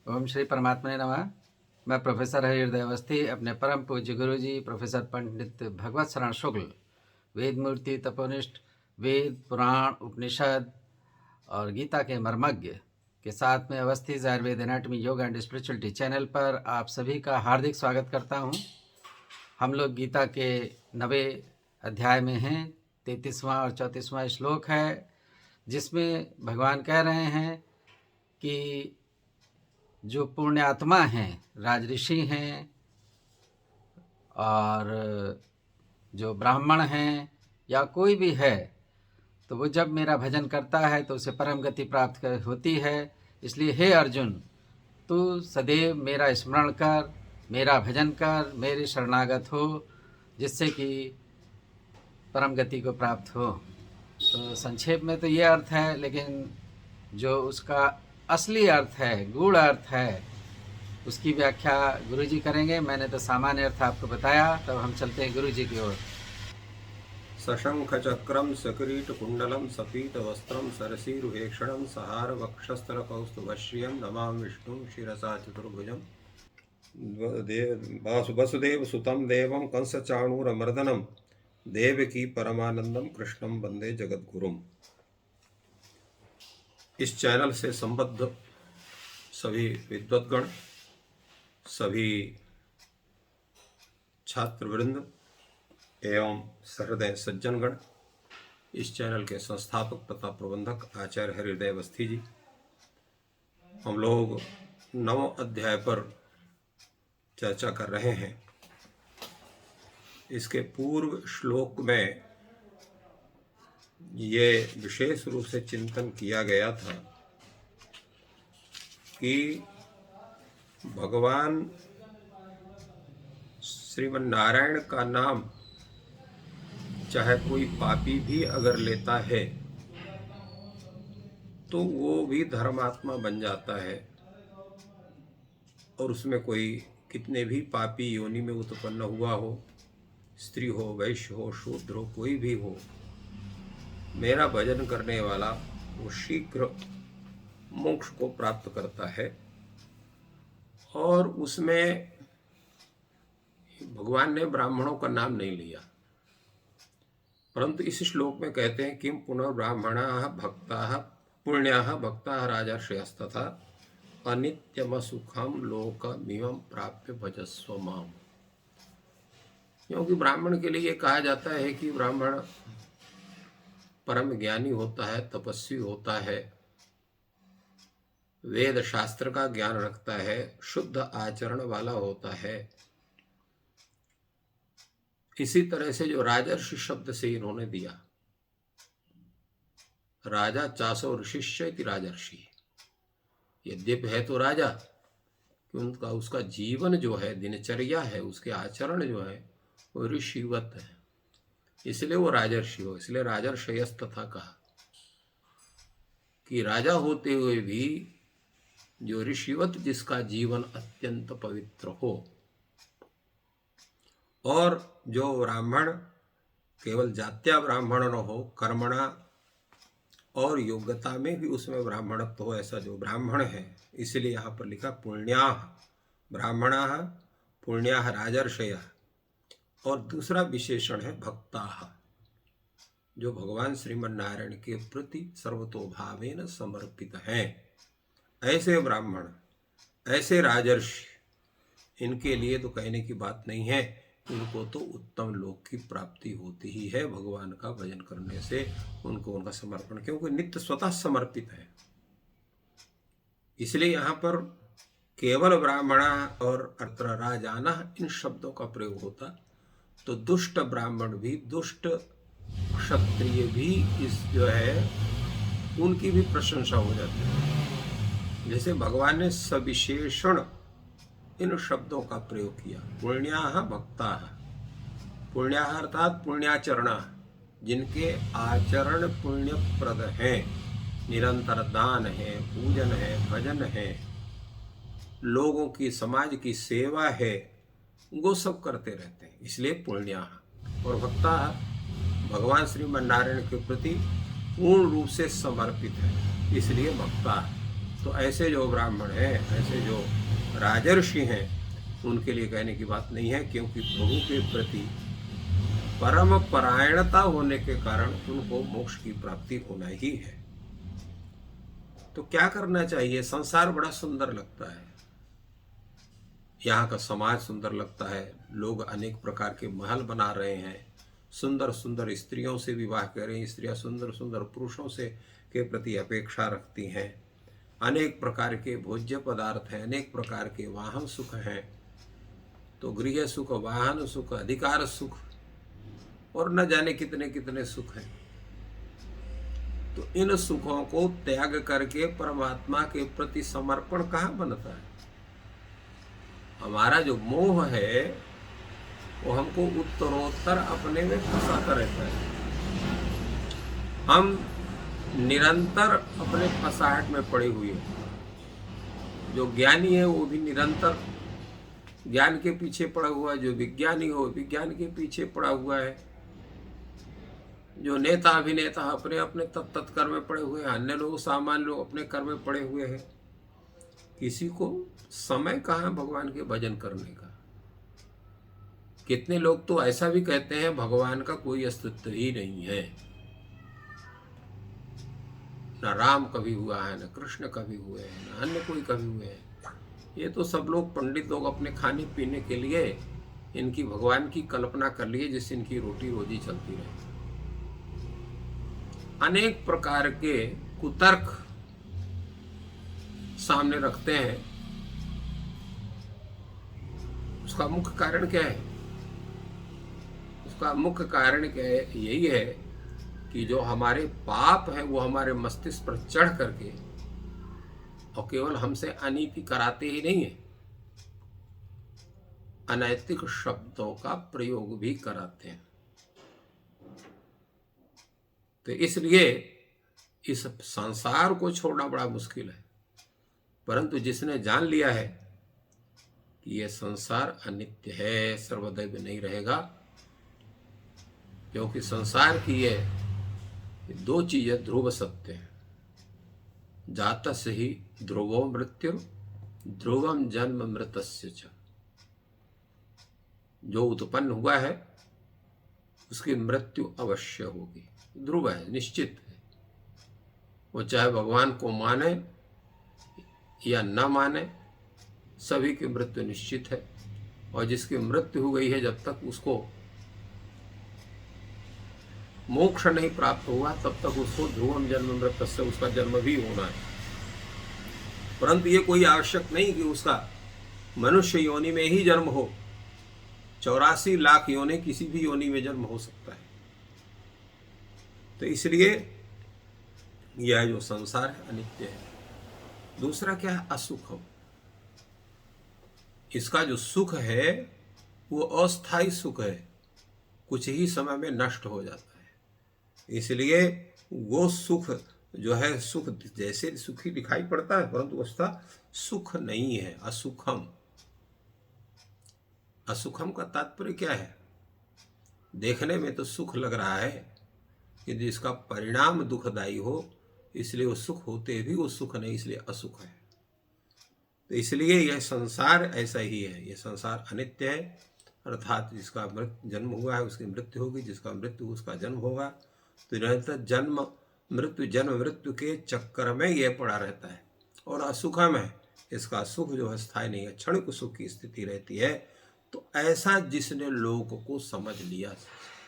ओम श्री परमात्मने नमः। मैं प्रोफेसर हरिहृदय अवस्थी अपने परम पूज्य गुरु जी प्रोफेसर पंडित भगवत शरण शुक्ल वेद मूर्ति तपोनिष्ठ वेद पुराण उपनिषद और गीता के मर्मज्ञ के साथ में अवस्थी आयुर्वेद एनाटमी योग एंड स्पिरिचुअलिटी चैनल पर आप सभी का हार्दिक स्वागत करता हूं। हम लोग गीता के 9वें अध्याय में हैं। 33वां और 34वां श्लोक है, जिसमें भगवान कह रहे हैं कि जो पुण्य आत्मा हैं, राजऋषि हैं और जो ब्राह्मण हैं या कोई भी है, तो वो जब मेरा भजन करता है तो उसे परम गति प्राप्त होती है। इसलिए हे अर्जुन, तू सदैव मेरा स्मरण कर, मेरा भजन कर, मेरे शरणागत हो, जिससे कि परम गति को प्राप्त हो। तो संक्षेप में तो ये अर्थ है, लेकिन जो उसका असली अर्थ है, गूढ़ अर्थ है, उसकी व्याख्या गुरुजी करेंगे। मैंने तो सामान्य अर्थ आपको बताया। तब हम चलते हैं गुरुजी की ओर। सशंख चक्रम सकिरीट कुंडलम सपीत वस्त्रम सरसीरुहेक्षणम सहार वक्षस्थल कौस्तुभश्रियम नमामि विष्णु शिरसा चतुर्भुजम वसुदेव सुतम देवम कंस चाणूरमर्दनम देवकी परमानंदम कृष्णम वंदे जगद्गुरुम। इस चैनल से संबद्ध सभी विद्वद्गण, सभी छात्रवृंद एवं सहृदय सज्जनगण, इस चैनल के संस्थापक तथा प्रबंधक आचार्य हरिहृदय अवस्थी जी, हम लोग 9वें अध्याय पर चर्चा कर रहे हैं। इसके पूर्व श्लोक में ये विशेष रूप से चिंतन किया गया था कि भगवान श्रीमन नारायण का नाम चाहे कोई पापी भी अगर लेता है तो वो भी धर्मात्मा बन जाता है, और उसमें कोई कितने भी पापी योनि में उत्पन्न हुआ हो, स्त्री हो, वैश्य हो, शूद्र हो, कोई भी हो, मेरा भजन करने वाला वो शीघ्र मोक्ष को प्राप्त करता है। और उसमें भगवान ने ब्राह्मणों का नाम नहीं लिया, परंतु इस श्लोक में कहते हैं किम पुनर्ब्राह्मणाः भक्ताः पुण्याः भक्ताः राजर्षयस्तथा अनित्यम सुखम लोकमिमं प्राप्य भजस्व माम। क्योंकि ब्राह्मण के लिए ये कहा जाता है कि ब्राह्मण परम ज्ञानी होता है, तपस्वी होता है, वेद शास्त्र का ज्ञान रखता है, शुद्ध आचरण वाला होता है। इसी तरह से जो राजर्षि शब्द से इन्होंने दिया, राजा चासो ऋषिष्यति राजर्षि, यद्यपि है तो राजा कि उनका उसका जीवन जो है, दिनचर्या है, उसके आचरण जो है वो ऋषिवत है, इसलिए वो राजर्षि हो। इसलिए राजर्षयस्तथा कहा कि राजा होते हुए भी जो ऋषिवत जिसका जीवन अत्यंत पवित्र हो, और जो ब्राह्मण केवल जात्या ब्राह्मण न हो, कर्मणा और योग्यता में भी उसमें ब्राह्मणत्व हो, ऐसा जो ब्राह्मण है। इसलिए यहाँ पर लिखा पुण्याः ब्राह्मणाः पुण्याः राजर्षयः, और दूसरा विशेषण है भक्ताः, जो भगवान श्रीमन नारायण के प्रति सर्वतोभावेन समर्पित हैं। ऐसे ब्राह्मण, ऐसे राजर्षि, इनके लिए तो कहने की बात नहीं है, उनको तो उत्तम लोक की प्राप्ति होती ही है भगवान का भजन करने से। उनको उनका समर्पण, क्योंकि नित्य स्वतः समर्पित है। इसलिए यहाँ पर केवल ब्राह्मणा और अत्र राजाना इन शब्दों का प्रयोग होता तो दुष्ट ब्राह्मण भी, दुष्ट क्षत्रिय भी इस जो है उनकी भी प्रशंसा हो जाती है। जैसे भगवान ने सविशेषण इन शब्दों का प्रयोग किया, पुण्याः भक्ताः। पुण्याः अर्थात पुण्याचरणा, जिनके आचरण पुण्यप्रद हैं, निरंतर दान है, पूजन है, भजन है, लोगों की, समाज की सेवा है, वो सब करते रहते हैं, इसलिए पुण्याः। और भक्ताः भगवान श्रीमन नारायण के प्रति पूर्ण रूप से समर्पित है, इसलिए भक्ताः। तो ऐसे जो ब्राह्मण हैं, ऐसे जो राजर्षि हैं, उनके लिए कहने की बात नहीं है, क्योंकि प्रभु के प्रति परम परायणता होने के कारण उनको मोक्ष की प्राप्ति होना ही है। तो क्या करना चाहिए? संसार बड़ा सुंदर लगता है, यहाँ का समाज सुंदर लगता है, लोग अनेक प्रकार के महल बना रहे हैं, सुंदर सुंदर स्त्रियों से विवाह कर रहे हैं, स्त्रियां सुंदर सुंदर पुरुषों से के प्रति अपेक्षा रखती हैं, अनेक प्रकार के भोज्य पदार्थ हैं, अनेक प्रकार के वाहन सुख हैं, तो गृह सुख, वाहन सुख, अधिकार सुख और न जाने कितने कितने सुख हैं। तो इन सुखों को त्याग करके परमात्मा के प्रति समर्पण कहाँ बनता है? हमारा जो मोह है वो हमको उत्तरोत्तर अपने में फंसाता रहता है। हम निरंतर अपने फंसाहट में पड़े हुए हैं। जो ज्ञानी है वो भी निरंतर ज्ञान के पीछे पड़ा हुआ है, जो विज्ञानी हो विज्ञान के पीछे पड़ा हुआ है, जो नेता अभिनेता अपने अपने तत्त कर्म में पड़े हुए हैं, अन्य लोग सामान्य लोग अपने कर्म में पड़े हुए हैं। किसी को समय कहाँ भगवान के भजन करने का? कितने लोग तो ऐसा भी कहते हैं भगवान का कोई अस्तित्व ही नहीं है, न राम कभी हुआ है, न कृष्ण कभी हुए हैं, न अन्य कोई कभी हुए हैं। ये तो सब लोग पंडित लोग अपने खाने पीने के लिए इनकी भगवान की कल्पना कर लिए, जिससे इनकी रोटी रोजी चलती रहे। अनेक प्रकार के कुतर्क सामने रखते हैं। उसका मुख्य कारण क्या है? उसका मुख्य कारण क्या है? यही है कि जो हमारे पाप है वो हमारे मस्तिष्क पर चढ़ करके और केवल हमसे अनीति कराते ही नहीं है, अनैतिक शब्दों का प्रयोग भी कराते हैं। तो इसलिए इस संसार को छोड़ना बड़ा मुश्किल है, परंतु जिसने जान लिया है कि यह संसार अनित्य है, सर्वदैव नहीं रहेगा, क्योंकि संसार की ये दो चीजें ध्रुव सत्य है। जातस्य ही ध्रुवो मृत्यु ध्रुवम जन्म मृतस्य च। जो उत्पन्न हुआ है उसकी मृत्यु अवश्य होगी, ध्रुव है, निश्चित है। वो चाहे भगवान को माने या न माने, सभी की मृत्यु निश्चित है। और जिसकी मृत्यु हो गई है, जब तक उसको मोक्ष नहीं प्राप्त हुआ तब तक उसको ध्रुवम जन्म मृतस्य, उसका जन्म भी होना है। परंतु ये कोई आवश्यक नहीं कि उसका मनुष्य योनि में ही जन्म हो। 84 लाख योनि किसी भी योनि में जन्म हो सकता है। तो इसलिए यह जो संसार है अनित्य है। दूसरा क्या है? असुखम। इसका जो सुख है वो अस्थाई सुख है, कुछ ही समय में नष्ट हो जाता है। इसलिए वो सुख जो है, सुख जैसे सुखी दिखाई पड़ता है परंतु उसका सुख नहीं है, असुखम। असुखम का तात्पर्य क्या है? देखने में तो सुख लग रहा है कि जिसका परिणाम दुखदायी हो, इसलिए वो सुख होते भी वो सुख नहीं, इसलिए असुख है। तो इसलिए यह संसार ऐसा ही है, यह संसार अनित्य है। अर्थात जिसका जन्म हुआ है उसकी मृत्यु होगी, जिसका मृत्यु उसका जन्म होगा। तो निरंतर जन्म मृत्यु के चक्कर में यह पड़ा रहता है और असुखम है। इसका सुख जो है स्थायी नहीं है, क्षणिक सुख की स्थिति रहती है। तो ऐसा जिसने लोक को समझ लिया,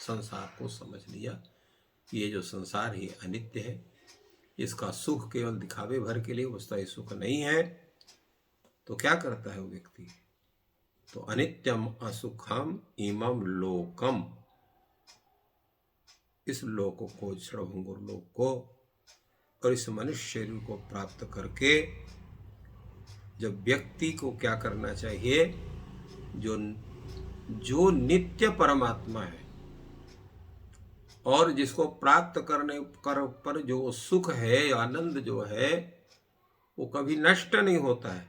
संसार को समझ लिया, ये जो संसार ही अनित्य है, इसका सुख केवल दिखावे भर के लिए, वस्तुतः सुख नहीं है, तो क्या करता है वो व्यक्ति? तो अनित्यम असुखम इमम लोकम, इस लोक को, क्षणभंगुर लोक को और इस मनुष्य शरीर को प्राप्त करके जब व्यक्ति को क्या करना चाहिए? जो नित्य परमात्मा है और जिसको प्राप्त करने पर जो सुख है, आनंद जो है, वो कभी नष्ट नहीं होता है,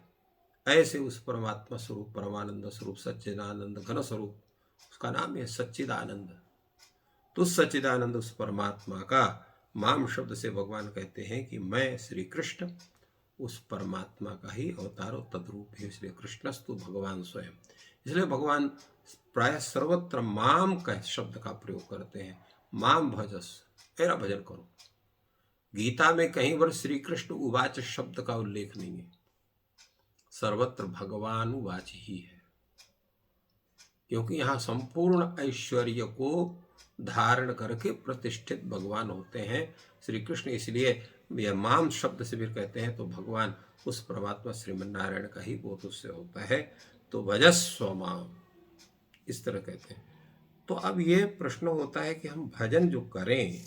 ऐसे उस परमात्मा स्वरूप, परमानंद स्वरूप, सच्चिदानंद घन स्वरूप, उसका नाम है सच्चिदानंद। तो सच्चिदानंद उस परमात्मा का माम शब्द से भगवान कहते हैं कि मैं श्री कृष्ण उस परमात्मा का ही अवतार और तद्रूप है। इसलिए कृष्णस्तु भगवान स्वयं। इसलिए भगवान प्राय सर्वत्र माम का शब्द का प्रयोग करते हैं। माम भजस, मेरा भजन करो। गीता में कहीं पर श्री कृष्ण उवाच शब्द का उल्लेख नहीं है, सर्वत्र भगवान उवाच ही है, क्योंकि यहाँ संपूर्ण ऐश्वर्य को धारण करके प्रतिष्ठित भगवान होते हैं श्री कृष्ण। इसलिए यह माम शब्द से भी कहते हैं तो भगवान उस परमात्मा श्रीमन नारायण का ही बोध उससे होता है। तो भजस्व माम, इस तरह कहते हैं। तो अब ये प्रश्न होता है कि हम भजन जो करें,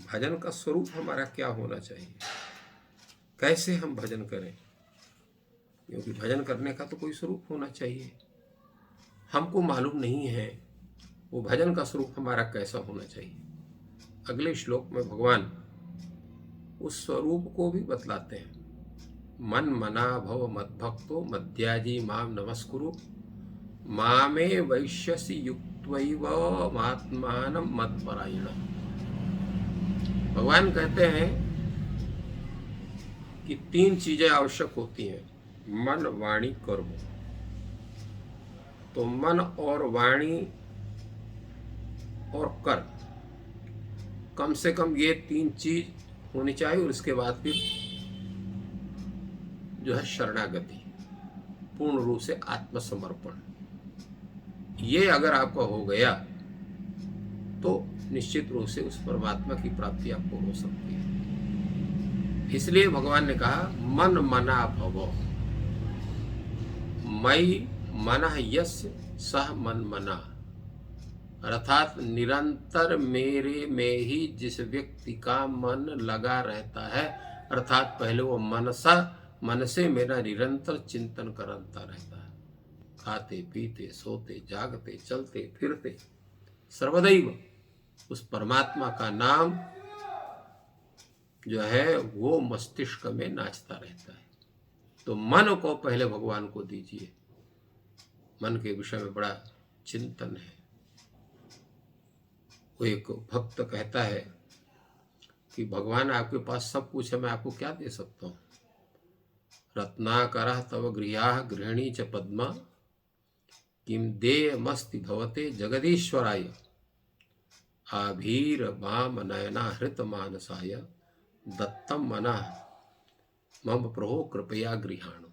भजन का स्वरूप हमारा क्या होना चाहिए, कैसे हम भजन करें, क्योंकि भजन करने का तो कोई स्वरूप होना चाहिए। हमको मालूम नहीं है वो भजन का स्वरूप हमारा कैसा होना चाहिए। अगले श्लोक में भगवान उस स्वरूप को भी बतलाते हैं। मन मना भव मद्भक्तो मद्याजी माम नमस्कुरु मामे वैश्यसि युक्त्वैव मात्मानं मत्परायणः। भगवान कहते हैं कि 3 चीजें आवश्यक होती हैं, मन वाणी कर्म। तो मन और वाणी और कर्म, कम से कम ये 3 चीज होनी चाहिए। और इसके बाद फिर जो है शरणागति, पूर्ण रूप से आत्मसमर्पण। ये अगर आपका हो गया तो निश्चित रूप से उस परमात्मा की प्राप्ति आपको हो सकती है। इसलिए भगवान ने कहा मन मना भव, मई मनः यस्य सह मन मना, अर्थात निरंतर मेरे में ही जिस व्यक्ति का मन लगा रहता है, अर्थात पहले वो मन से मेरा निरंतर चिंतन करता रहता है, खाते पीते सोते जागते चलते फिरते सर्वदैव उस परमात्मा का नाम जो है वो मस्तिष्क में नाचता रहता है। तो मन को पहले भगवान को दीजिए। मन के विषय में बड़ा चिंतन है। वो एक भक्त कहता है कि भगवान आपके पास सब कुछ है, मैं आपको क्या दे सकता हूँ। रत्नाकरः तव गृहाः गृहिणी च पद्मा किम देयमस्ति भवते जगदीश्वराय आभीर वाम नयना हृत मानसाय दत्तम मनः मम प्रभो कृपया गृहाणु।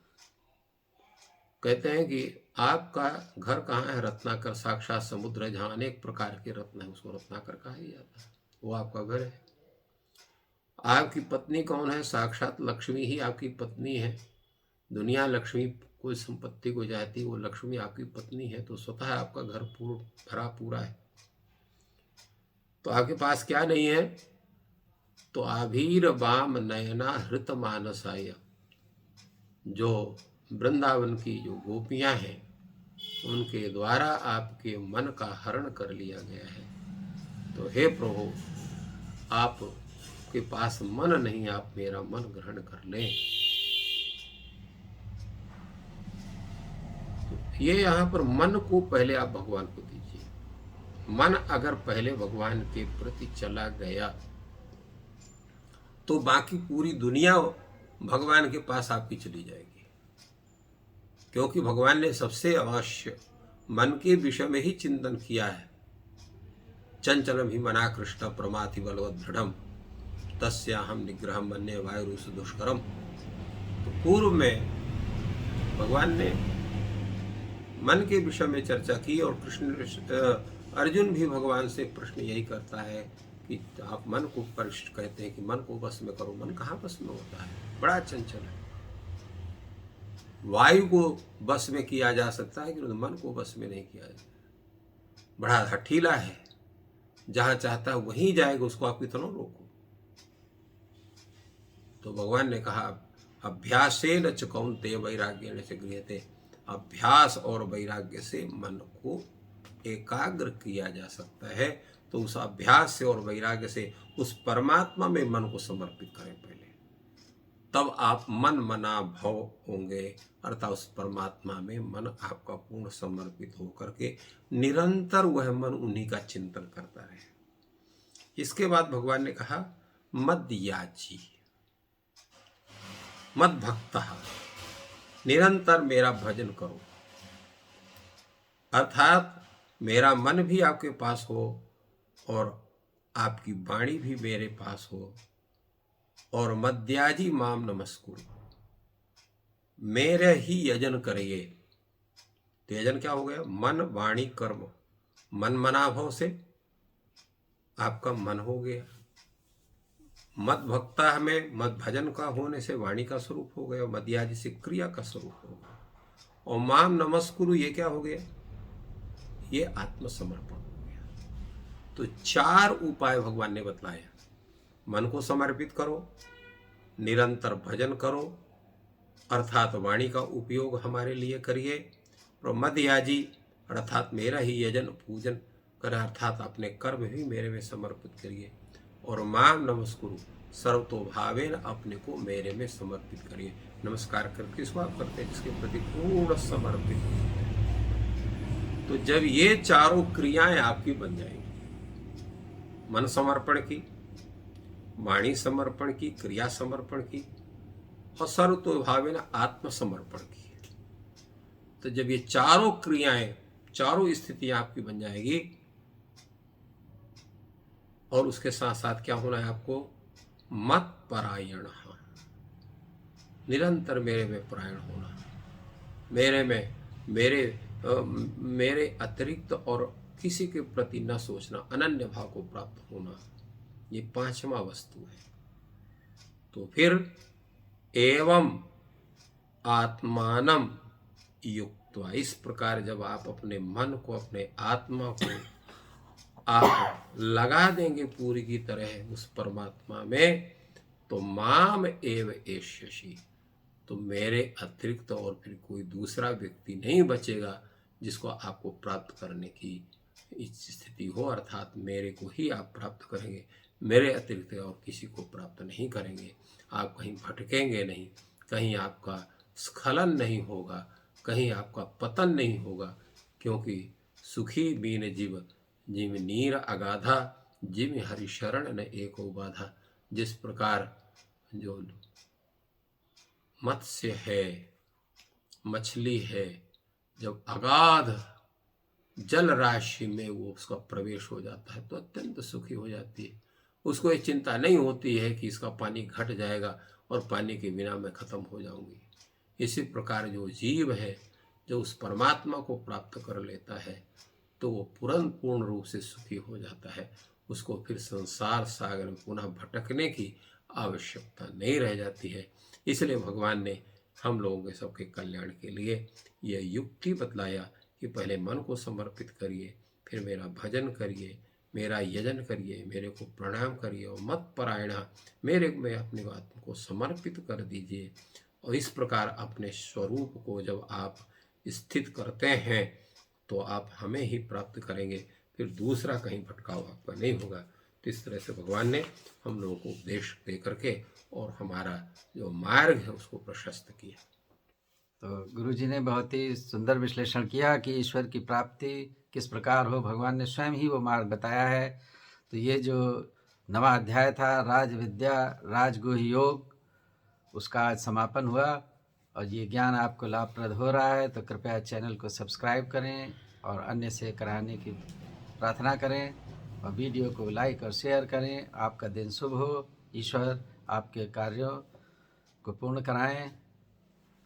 कहते हैं कि आपका घर कहाँ है। रत्नाकर साक्षात समुद्र है, जहाँ अनेक प्रकार के रत्न है, उसको रत्नाकर कहा ही जाता है, वो आपका घर है। आपकी पत्नी कौन है। साक्षात लक्ष्मी ही आपकी पत्नी है। दुनिया लक्ष्मी कोई संपत्ति को चाहती, वो लक्ष्मी आपकी पत्नी है। तो स्वतः आपका घर भरा पूरा है। तो आपके पास क्या नहीं है। तो आभीर वाम नयना हृत मानसाय, जो वृंदावन की जो गोपियां हैं उनके द्वारा आपके मन का हरण कर लिया गया है। तो हे प्रभु, आपके पास मन नहीं, आप मेरा मन ग्रहण कर लें। तो ये यहाँ पर मन को पहले आप भगवान को दीजिए। मन अगर पहले भगवान के प्रति चला गया तो बाकी पूरी दुनिया भगवान के पास आपकी चली जाएगी, क्योंकि भगवान ने सबसे अवश्य मन के विषय में ही चिंतन किया है। चंचलम ही मना कृष्ण प्रमाथि बलवद दृढ़म तस्याहम निग्रहम मन्ये वायुरुस दुष्करम। तो पूर्व में भगवान ने मन के विषय में चर्चा की और अर्जुन भी भगवान से प्रश्न यही करता है कि आप मन को परिष्ट कहते हैं कि मन को बस में करो। मन कहाँ बस में होता है, बड़ा चंचल है। वायु को बस में किया जा सकता है कि मन को बस में नहीं किया जा सकता। बड़ा हठीला है, जहाँ चाहता है वहीं जाएगा, उसको आप कितना रोको। तो भगवान ने कहा अभ्यासेन च कौन्तेय वैराग्येण च गृह्यते, अभ्यास और वैराग्य से मन को एकाग्र किया जा सकता है। तो उस अभ्यास से और वैराग्य से उस परमात्मा में मन को समर्पित करें पहले, तब आप मन मना भव होंगे। अर्थात उस परमात्मा में मन आपका पूर्ण समर्पित होकर के निरंतर वह मन उन्हीं का चिंतन करता रहे। इसके बाद भगवान ने कहा मद्याजी, मद भक्तः, निरंतर मेरा भजन करो, अर्थात मेरा मन भी आपके पास हो और आपकी वाणी भी मेरे पास हो, और मद्याजी माम नमस्कुरु, मेरे ही यजन करिए। तो यजन क्या हो गया? मन वाणी कर्म। मन मनाभव से आपका मन हो गया, मद भक्ता में मद भजन का होने से वाणी का स्वरूप हो गया, मद्याजी से क्रिया का स्वरूप हो गया, और माम नमस्कुरु ये क्या हो गया? ये आत्मसमर्पण हो गया। तो 4 उपाय भगवान ने बतलाया। मन को समर्पित करो, निरंतर भजन करो, अर्थात वाणी का उपयोग हमारे लिए करिए, और मदयाजी अर्थात मेरा ही यजन पूजन कर, अर्थात अपने कर्म भी मेरे में समर्पित करिए, और माम नमस्कुरु सर्वतोभावेन अपने को मेरे में समर्पित करिए। नमस्कार करके इसको आप करते हैं जिसके प्रति पूर्ण समर्पित। तो जब ये चारों क्रियाएं आपकी बन जाएंगी, मन समर्पण की, वाणी समर्पण की, क्रिया समर्पण की, और सर्वतोभावेन आत्मसमर्पण की, तो जब ये चारों क्रियाएं, चारों स्थितियां आपकी बन जाएगी, और उसके साथ साथ क्या होना है आपको? मत परायण, निरंतर मेरे में परायण होना, मेरे में मेरे अतिरिक्त और किसी के प्रति न सोचना, अनन्य भाव को प्राप्त होना, ये 5वां वस्तु है। तो फिर एवं आत्मानम युक्त्वा, इस प्रकार जब आप अपने मन को, अपने आत्मा को आप लगा देंगे पूरी की तरह उस परमात्मा में, तो माम एव एष्यसि, तो मेरे अतिरिक्त और फिर कोई दूसरा व्यक्ति नहीं बचेगा जिसको आपको प्राप्त करने की स्थिति हो, अर्थात मेरे को ही आप प्राप्त करेंगे, मेरे अतिरिक्त और किसी को प्राप्त नहीं करेंगे। आप कहीं भटकेंगे नहीं, कहीं आपका स्खलन नहीं होगा, कहीं आपका पतन नहीं होगा, क्योंकि सुखी बीन जीव जिम नीर अगाधा, जिम हरि शरण न एको बाधा। जिस प्रकार जो मत्स्य है, मछली है, जब अगाध जल राशि में वो उसका प्रवेश हो जाता है तो अत्यंत सुखी हो जाती है, उसको ये चिंता नहीं होती है कि इसका पानी घट जाएगा और पानी के बिना मैं खत्म हो जाऊंगी। इसी प्रकार जो जीव है, जो उस परमात्मा को प्राप्त कर लेता है, तो वो पूर्ण रूप से सुखी हो जाता है, उसको फिर संसार सागर में पुनः भटकने की आवश्यकता नहीं रह जाती है। इसलिए भगवान ने हम लोगों के सबके कल्याण के लिए यह युक्ति बतलाया कि पहले मन को समर्पित करिए, फिर मेरा भजन करिए, मेरा यजन करिए, मेरे को प्रणाम करिए, और मत परायणा, मेरे में अपने आत्मा को समर्पित कर दीजिए। और इस प्रकार अपने स्वरूप को जब आप स्थित करते हैं तो आप हमें ही प्राप्त करेंगे, फिर दूसरा कहीं भटकाव आपका नहीं होगा। तो इस तरह से भगवान ने हम लोगों को उपदेश दे करके और हमारा जो मार्ग है उसको प्रशस्त किया। तो गुरुजी ने बहुत ही सुंदर विश्लेषण किया कि ईश्वर की प्राप्ति किस प्रकार हो, भगवान ने स्वयं ही वो मार्ग बताया है। तो ये जो 9वां अध्याय था राज विद्या राजगुह योग, उसका आज समापन हुआ, और ये ज्ञान आपको लाभप्रद हो रहा है तो कृपया चैनल को सब्सक्राइब करें और अन्य से कराने की प्रार्थना करें, और वीडियो को लाइक और शेयर करें। आपका दिन शुभ हो, ईश्वर आपके कार्यों को पूर्ण कराएं।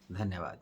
धन्यवाद।